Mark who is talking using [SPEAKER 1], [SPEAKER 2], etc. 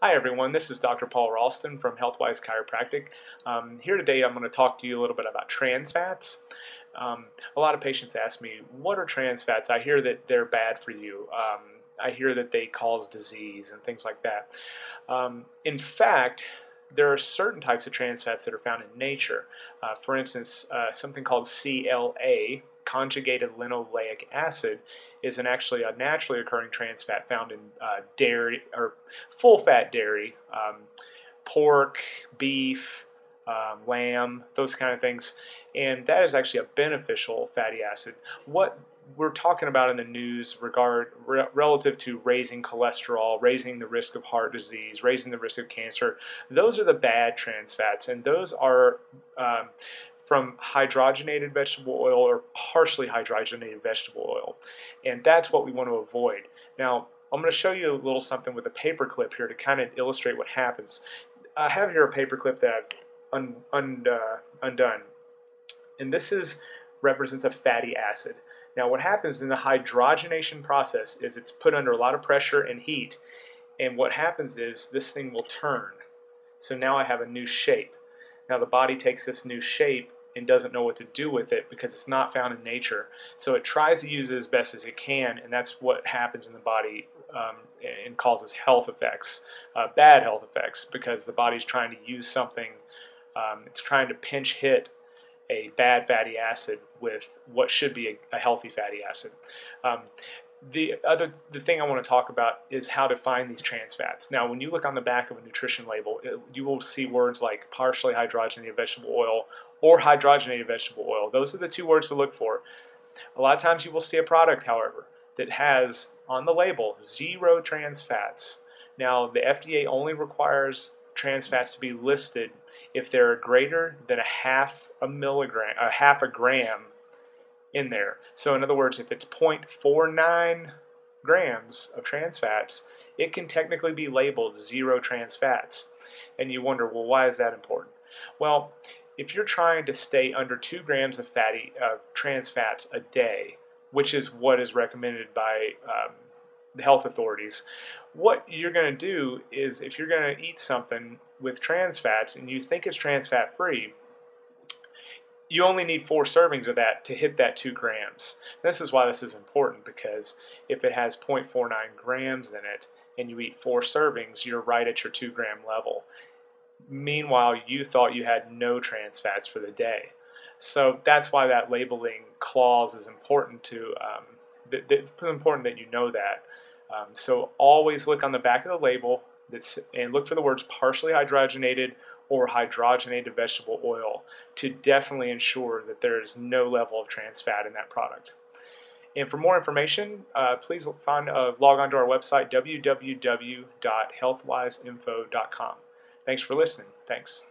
[SPEAKER 1] Hi everyone, this is Dr. Paul Ralston from HealthWise Chiropractic. Here today I'm going to talk to you a little bit about trans fats. A lot of patients ask me, what are trans fats? I hear that they're bad for you. I hear that they cause disease and things like that. In fact, there are certain types of trans fats that are found in nature. For instance, something called CLA, conjugated linoleic acid, is actually a naturally occurring trans fat found in dairy or full-fat dairy, pork, beef, lamb, those kind of things, and that is actually a beneficial fatty acid. What we're talking about in the news relative to raising cholesterol, raising the risk of heart disease, raising the risk of cancer, those are the bad trans fats, and those are from hydrogenated vegetable oil or partially hydrogenated vegetable oil. And that's what we want to avoid. Now, I'm going to show you a little something with a paper clip here to kind of illustrate what happens. I have here a paper clip that I've undone. And this represents a fatty acid. Now, what happens in the hydrogenation process is it's put under a lot of pressure and heat. And what happens is this thing will turn. So now I have a new shape. Now the body takes this new shape and doesn't know what to do with it because it's not found in nature. So it tries to use it as best as it can, and that's what happens in the body and causes health effects, bad health effects, because the body's trying to use something, it's trying to pinch hit a bad fatty acid with what should be a healthy fatty acid. The thing I want to talk about is how to find these trans fats. Now, when you look on the back of a nutrition label, you will see words like partially hydrogenated vegetable oil or hydrogenated vegetable oil. Those are the two words to look for. A lot of times you will see a product, however, that has on the label 0 trans fats. Now, the FDA only requires trans fats to be listed if they're greater than half a gram in there. So in other words, if it's 0.49 grams of trans fats, it can technically be labeled 0 trans fats. And you wonder, well, why is that important? Well, if you're trying to stay under 2 grams of trans fats a day, which is what is recommended by the health authorities, what you're going to do is, if you're going to eat something with trans fats and you think it's trans fat free, you only need 4 servings of that to hit that 2 grams. This is why this is important, because if it has 0.49 grams in it and you eat 4 servings, you're right at your 2 gram level. Meanwhile, you thought you had no trans fats for the day. So that's why that labeling clause is important it's important that you know that. So always look on the back of the label and look for the words partially hydrogenated or hydrogenated vegetable oil to definitely ensure that there is no level of trans fat in that product. And for more information, please log on to our website, www.healthwiseinfo.com. Thanks for listening. Thanks.